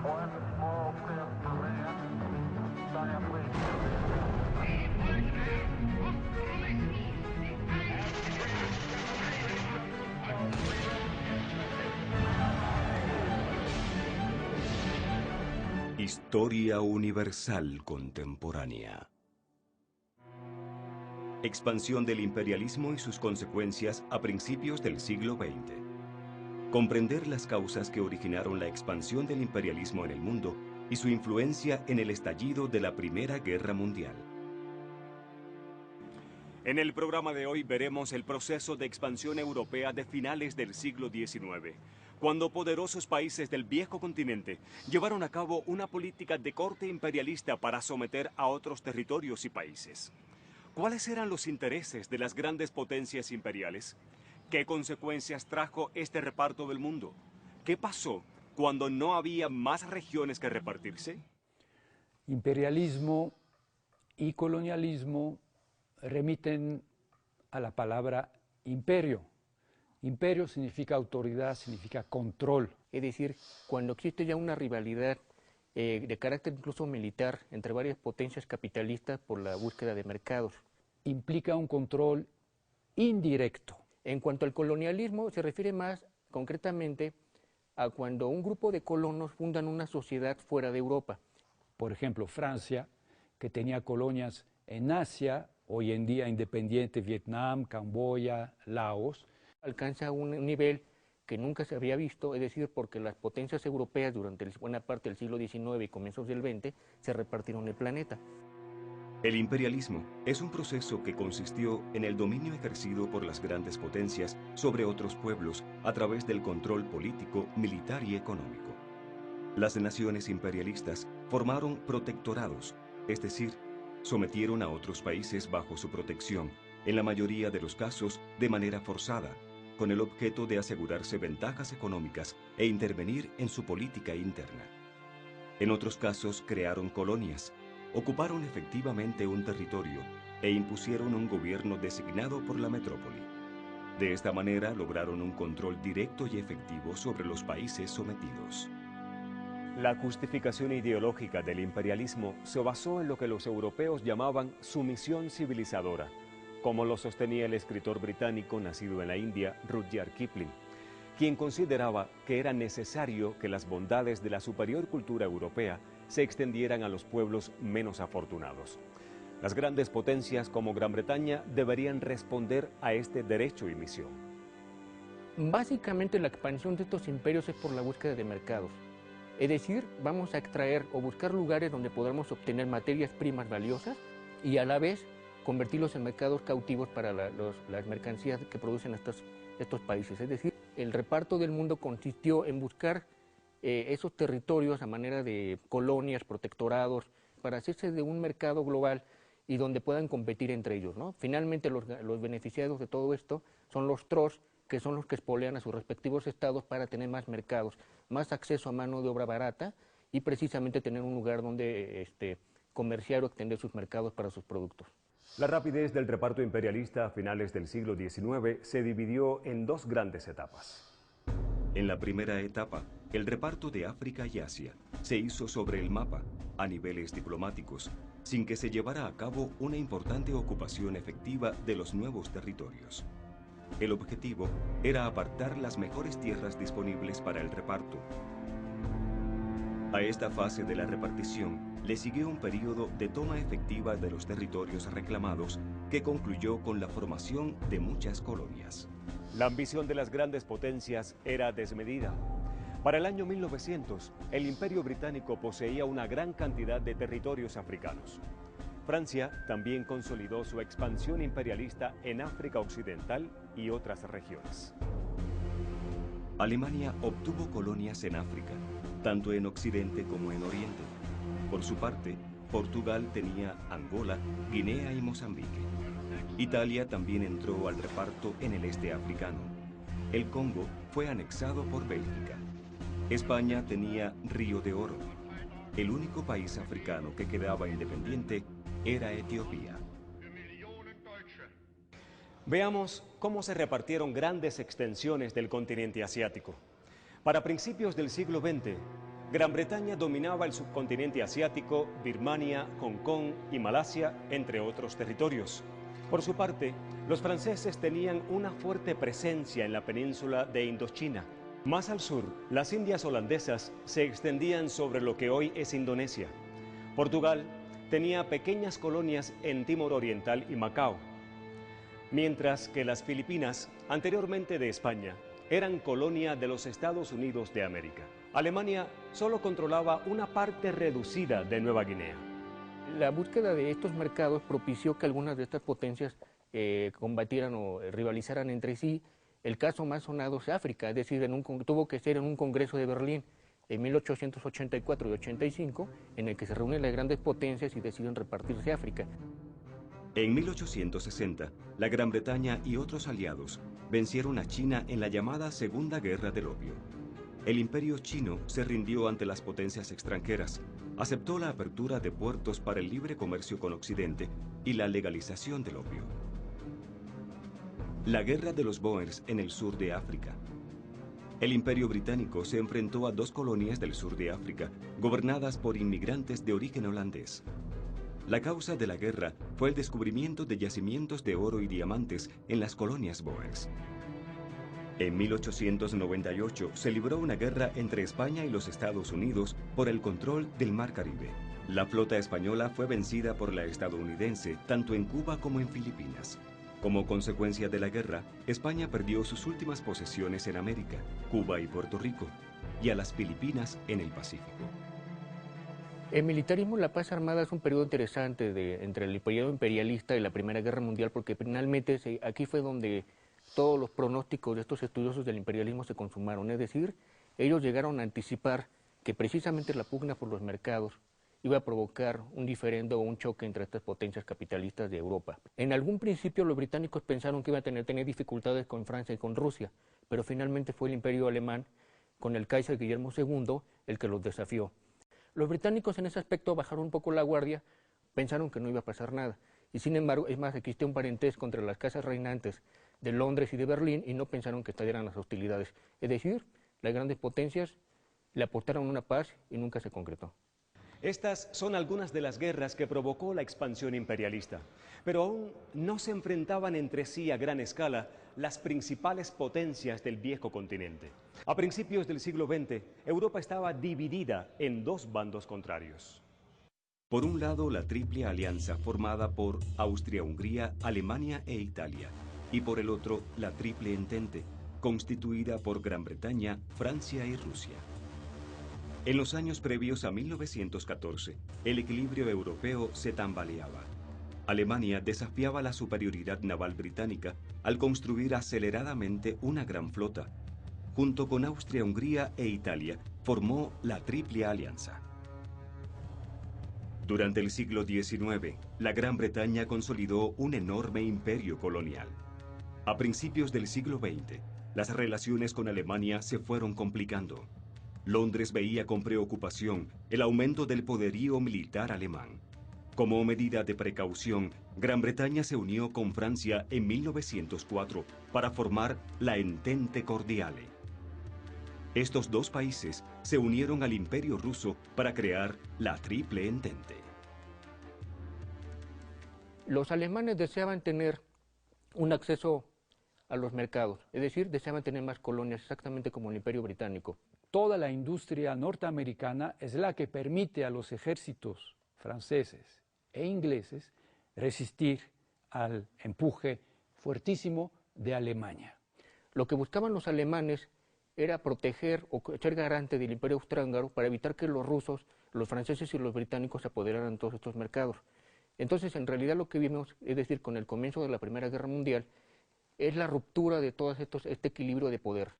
One small step for man, giant leap for Historia universal contemporánea. Expansión del imperialismo y sus consecuencias a principios del siglo XX. Comprender las causas que originaron la expansión del imperialismo en el mundo y su influencia en el estallido de la Primera Guerra Mundial. En el programa de hoy veremos el proceso de expansión europea de finales del siglo XIX, cuando poderosos países del viejo continente llevaron a cabo una política de corte imperialista para someter a otros territorios y países. ¿Cuáles eran los intereses de las grandes potencias imperiales? ¿Qué consecuencias trajo este reparto del mundo? ¿Qué pasó cuando no había más regiones que repartirse? Imperialismo y colonialismo remiten a la palabra imperio. Imperio significa autoridad, significa control. Es decir, cuando existe ya una rivalidad de carácter incluso militar entre varias potencias capitalistas por la búsqueda de mercados. Implica un control indirecto. En cuanto al colonialismo, se refiere más concretamente a cuando un grupo de colonos fundan una sociedad fuera de Europa. Por ejemplo, Francia, que tenía colonias en Asia, hoy en día independiente, Vietnam, Camboya, Laos. Alcanza un nivel que nunca se había visto, es decir, porque las potencias europeas durante buena parte del siglo XIX y comienzos del XX se repartieron el planeta. El imperialismo es un proceso que consistió en el dominio ejercido por las grandes potencias sobre otros pueblos a través del control político, militar y económico. Las naciones imperialistas formaron protectorados, es decir, sometieron a otros países bajo su protección, en la mayoría de los casos de manera forzada, con el objeto de asegurarse ventajas económicas e intervenir en su política interna. En otros casos crearon colonias, ocuparon efectivamente un territorio e impusieron un gobierno designado por la metrópoli. De esta manera lograron un control directo y efectivo sobre los países sometidos. La justificación ideológica del imperialismo se basó en lo que los europeos llamaban sumisión civilizadora, como lo sostenía el escritor británico nacido en la India, Rudyard Kipling, quien consideraba que era necesario que las bondades de la superior cultura europea se extendieran a los pueblos menos afortunados. Las grandes potencias como Gran Bretaña deberían responder a este derecho y misión. Básicamente la expansión de estos imperios es por la búsqueda de mercados. Es decir, vamos a extraer o buscar lugares donde podamos obtener materias primas valiosas y a la vez convertirlos en mercados cautivos para las mercancías que producen estos países. Es decir, el reparto del mundo consistió en buscar esos territorios a manera de colonias, protectorados, para hacerse de un mercado global y donde puedan competir entre ellos, ¿no? Finalmente los beneficiados de todo esto son los trolls, que son los que espolean a sus respectivos estados para tener más mercados, más acceso a mano de obra barata y precisamente tener un lugar donde comerciar o extender sus mercados para sus productos. La rapidez del reparto imperialista a finales del siglo XIX se dividió en dos grandes etapas. En la primera etapa, el reparto de África y Asia se hizo sobre el mapa, a niveles diplomáticos, sin que se llevara a cabo una importante ocupación efectiva de los nuevos territorios. El objetivo era apartar las mejores tierras disponibles para el reparto. A esta fase de la repartición le siguió un periodo de toma efectiva de los territorios reclamados que concluyó con la formación de muchas colonias. La ambición de las grandes potencias era desmedida. Para el año 1900, el Imperio Británico poseía una gran cantidad de territorios africanos. Francia también consolidó su expansión imperialista en África Occidental y otras regiones. Alemania obtuvo colonias en África, tanto en Occidente como en Oriente. Por su parte, Portugal tenía Angola, Guinea y Mozambique. Italia también entró al reparto en el este africano. El Congo fue anexado por Bélgica. España tenía Río de Oro. El único país africano que quedaba independiente era Etiopía. Veamos cómo se repartieron grandes extensiones del continente asiático. Para principios del siglo XX, Gran Bretaña dominaba el subcontinente asiático, Birmania, Hong Kong y Malasia, entre otros territorios. Por su parte, los franceses tenían una fuerte presencia en la península de Indochina. Más al sur, las Indias holandesas se extendían sobre lo que hoy es Indonesia. Portugal tenía pequeñas colonias en Timor Oriental y Macao, mientras que las Filipinas, anteriormente de España, eran colonia de los Estados Unidos de América. Alemania solo controlaba una parte reducida de Nueva Guinea. La búsqueda de estos mercados propició que algunas de estas potencias combatieran o rivalizaran entre sí. El caso más sonado es África, es decir, tuvo que ser en un congreso de Berlín en 1884 y 85, en el que se reúnen las grandes potencias y deciden repartirse África. En 1860, la Gran Bretaña y otros aliados vencieron a China en la llamada Segunda Guerra del Opio. El imperio chino se rindió ante las potencias extranjeras, aceptó la apertura de puertos para el libre comercio con Occidente y la legalización del opio. La Guerra de los Bóers en el sur de África. El Imperio Británico se enfrentó a dos colonias del sur de África, gobernadas por inmigrantes de origen holandés. La causa de la guerra fue el descubrimiento de yacimientos de oro y diamantes en las colonias Bóers. En 1898 se libró una guerra entre España y los Estados Unidos por el control del Mar Caribe. La flota española fue vencida por la estadounidense tanto en Cuba como en Filipinas. Como consecuencia de la guerra, España perdió sus últimas posesiones en América, Cuba y Puerto Rico, y a las Filipinas en el Pacífico. El militarismo, la paz armada es un periodo interesante entre el periodo imperialista y la Primera Guerra Mundial, porque finalmente aquí fue donde todos los pronósticos de estos estudiosos del imperialismo se consumaron. Es decir, ellos llegaron a anticipar que precisamente la pugna por los mercados iba a provocar un diferendo o un choque entre estas potencias capitalistas de Europa. En algún principio los británicos pensaron que iban a tener dificultades con Francia y con Rusia, pero finalmente fue el imperio alemán, con el Kaiser Guillermo II, el que los desafió. Los británicos en ese aspecto bajaron un poco la guardia, pensaron que no iba a pasar nada. Y sin embargo, es más, existe un parentesco entre las casas reinantes de Londres y de Berlín y no pensaron que estallaran las hostilidades. Es decir, las grandes potencias le aportaron una paz y nunca se concretó. Estas son algunas de las guerras que provocó la expansión imperialista, pero aún no se enfrentaban entre sí a gran escala las principales potencias del viejo continente. A principios del siglo XX, Europa estaba dividida en dos bandos contrarios. Por un lado, la Triple Alianza formada por Austria-Hungría, Alemania e Italia, y por el otro, la Triple Entente, constituida por Gran Bretaña, Francia y Rusia. En los años previos a 1914, el equilibrio europeo se tambaleaba. Alemania desafiaba la superioridad naval británica al construir aceleradamente una gran flota. Junto con Austria-Hungría e Italia, formó la Triple Alianza. Durante el siglo XIX, la Gran Bretaña consolidó un enorme imperio colonial. A principios del siglo XX, las relaciones con Alemania se fueron complicando. Londres veía con preocupación el aumento del poderío militar alemán. Como medida de precaución, Gran Bretaña se unió con Francia en 1904 para formar la Entente Cordiale. Estos dos países se unieron al Imperio Ruso para crear la Triple Entente. Los alemanes deseaban tener un acceso a los mercados, es decir, deseaban tener más colonias, exactamente como el Imperio Británico. Toda la industria norteamericana es la que permite a los ejércitos franceses e ingleses resistir al empuje fuertísimo de Alemania. Lo que buscaban los alemanes era proteger o ser garante del Imperio Austrohúngaro para evitar que los rusos, los franceses y los británicos se apoderaran de todos estos mercados. Entonces, en realidad lo que vimos, es decir, con el comienzo de la Primera Guerra Mundial, es la ruptura de todo este equilibrio de poder.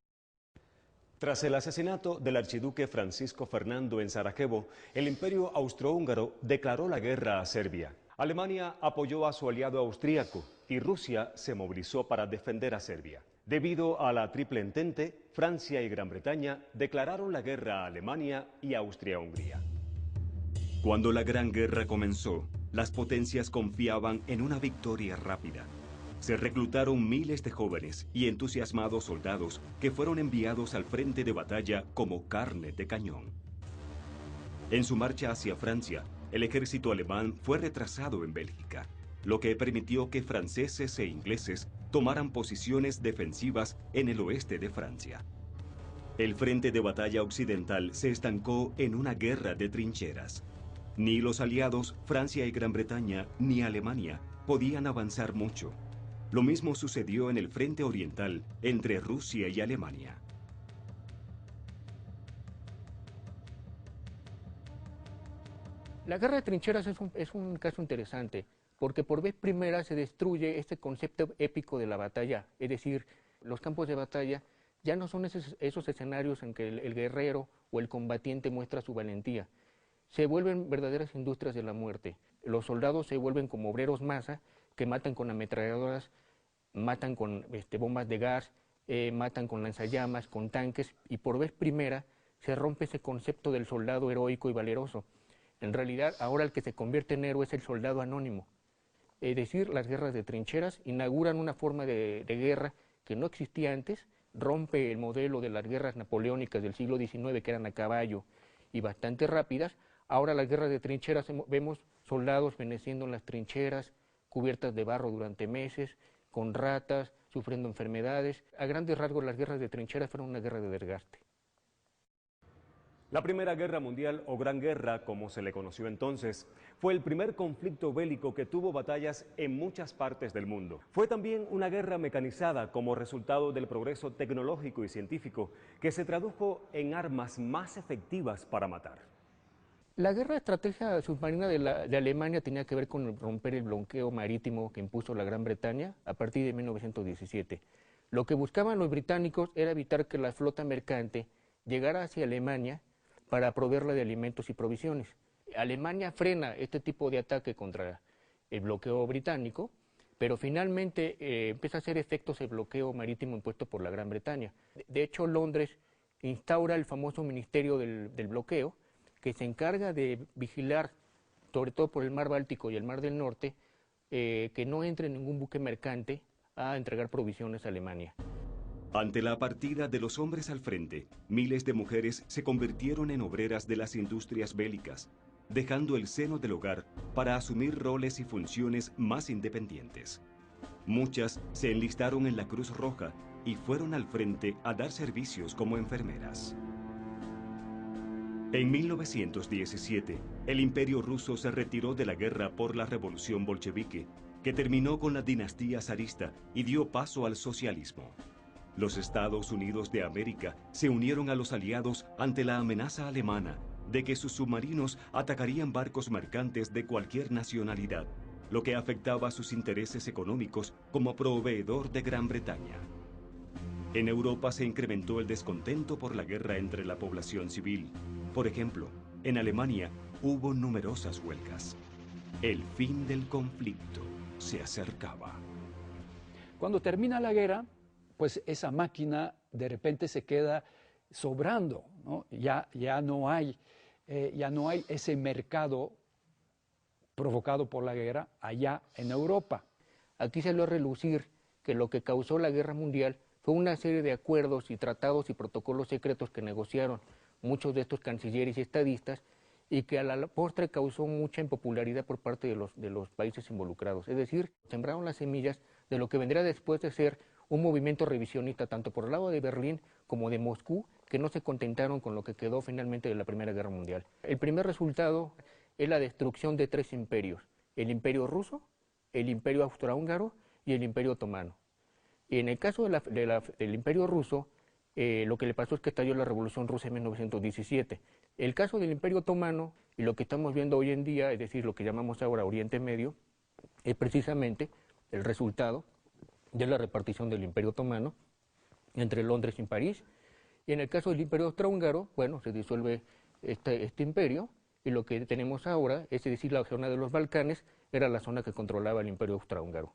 Tras el asesinato del archiduque Francisco Fernando en Sarajevo, el Imperio Austrohúngaro declaró la guerra a Serbia. Alemania apoyó a su aliado austríaco y Rusia se movilizó para defender a Serbia. Debido a la Triple Entente, Francia y Gran Bretaña declararon la guerra a Alemania y Austria-Hungría. Cuando la Gran Guerra comenzó, las potencias confiaban en una victoria rápida. Se reclutaron miles de jóvenes y entusiasmados soldados que fueron enviados al frente de batalla como carne de cañón. En su marcha hacia Francia, el ejército alemán fue retrasado en Bélgica, lo que permitió que franceses e ingleses tomaran posiciones defensivas en el oeste de Francia. El frente de batalla occidental se estancó en una guerra de trincheras. Ni los aliados, Francia y Gran Bretaña, ni Alemania podían avanzar mucho. Lo mismo sucedió en el frente oriental entre Rusia y Alemania. La guerra de trincheras es un caso interesante, porque por vez primera se destruye este concepto épico de la batalla, es decir, los campos de batalla ya no son esos escenarios en que el guerrero o el combatiente muestra su valentía, se vuelven verdaderas industrias de la muerte. Los soldados se vuelven como obreros masa que matan con ametralladoras, matan con bombas de gas, matan con lanzallamas, con tanques, y por vez primera se rompe ese concepto del soldado heroico y valeroso. En realidad, ahora el que se convierte en héroe es el soldado anónimo. Es decir, las guerras de trincheras inauguran una forma de guerra que no existía antes, rompe el modelo de las guerras napoleónicas del siglo XIX, que eran a caballo y bastante rápidas. Ahora las guerras de trincheras vemos soldados feneciendo en las trincheras, cubiertas de barro durante meses, con ratas, sufriendo enfermedades. A grandes rasgos, las guerras de trincheras fueron una guerra de desgaste. La Primera Guerra Mundial, o Gran Guerra, como se le conoció entonces, fue el primer conflicto bélico que tuvo batallas en muchas partes del mundo. Fue también una guerra mecanizada como resultado del progreso tecnológico y científico que se tradujo en armas más efectivas para matar. La guerra de estrategia submarina de Alemania tenía que ver con romper el bloqueo marítimo que impuso la Gran Bretaña a partir de 1917. Lo que buscaban los británicos era evitar que la flota mercante llegara hacia Alemania para proveerla de alimentos y provisiones. Alemania frena este tipo de ataque contra el bloqueo británico, pero finalmente empieza a hacer efectos el bloqueo marítimo impuesto por la Gran Bretaña. De hecho, Londres instaura el famoso Ministerio del Bloqueo, que se encarga de vigilar, sobre todo por el Mar Báltico y el Mar del Norte, que no entre ningún buque mercante a entregar provisiones a Alemania. Ante la partida de los hombres al frente, miles de mujeres se convirtieron en obreras de las industrias bélicas, dejando el seno del hogar para asumir roles y funciones más independientes. Muchas se enlistaron en la Cruz Roja y fueron al frente a dar servicios como enfermeras. En 1917, el Imperio ruso se retiró de la guerra por la Revolución Bolchevique, que terminó con la dinastía zarista y dio paso al socialismo. Los Estados Unidos de América se unieron a los aliados ante la amenaza alemana de que sus submarinos atacarían barcos mercantes de cualquier nacionalidad, lo que afectaba sus intereses económicos como proveedor de Gran Bretaña. En Europa se incrementó el descontento por la guerra entre la población civil. Por ejemplo, en Alemania hubo numerosas huelgas. El fin del conflicto se acercaba. Cuando termina la guerra, pues esa máquina de repente se queda sobrando, ¿no? Ya no hay ese mercado provocado por la guerra allá en Europa. Aquí salió a relucir que lo que causó la guerra mundial fue una serie de acuerdos y tratados y protocolos secretos que negociaron muchos de estos cancilleres y estadistas, y que a la postre causó mucha impopularidad por parte de los países involucrados. Es decir, sembraron las semillas de lo que vendría después de ser un movimiento revisionista tanto por el lado de Berlín como de Moscú, que no se contentaron con lo que quedó finalmente de la Primera Guerra Mundial. El primer resultado es la destrucción de tres imperios: el Imperio Ruso, el Imperio Austrohúngaro y el Imperio Otomano. Y en el caso del Imperio Ruso, lo que le pasó es que estalló la Revolución Rusa en 1917. El caso del Imperio Otomano, y lo que estamos viendo hoy en día, es decir, lo que llamamos ahora Oriente Medio, es precisamente el resultado de la repartición del Imperio Otomano entre Londres y París. Y en el caso del Imperio Austrohúngaro, bueno, se disuelve este imperio, y lo que tenemos ahora, es decir, la zona de los Balcanes, era la zona que controlaba el Imperio Austrohúngaro.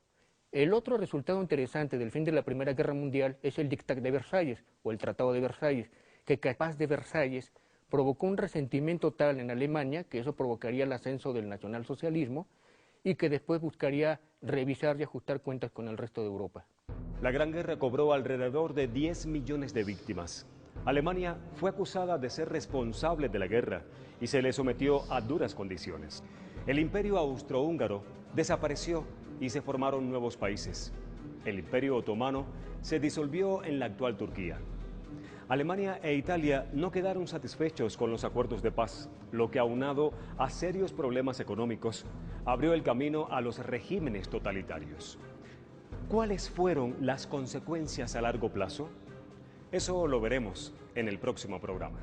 El otro resultado interesante del fin de la Primera Guerra Mundial es el Dictat de Versalles, o el Tratado de Versalles, que la paz de Versalles provocó un resentimiento tal en Alemania que eso provocaría el ascenso del nacionalsocialismo, y que después buscaría revisar y ajustar cuentas con el resto de Europa. La Gran Guerra cobró alrededor de 10 millones de víctimas. Alemania fue acusada de ser responsable de la guerra y se le sometió a duras condiciones. El imperio austrohúngaro desapareció y se formaron nuevos países. El imperio otomano se disolvió en la actual Turquía. Alemania e Italia no quedaron satisfechos con los acuerdos de paz, lo que aunado a serios problemas económicos, abrió el camino a los regímenes totalitarios. ¿Cuáles fueron las consecuencias a largo plazo? Eso lo veremos en el próximo programa.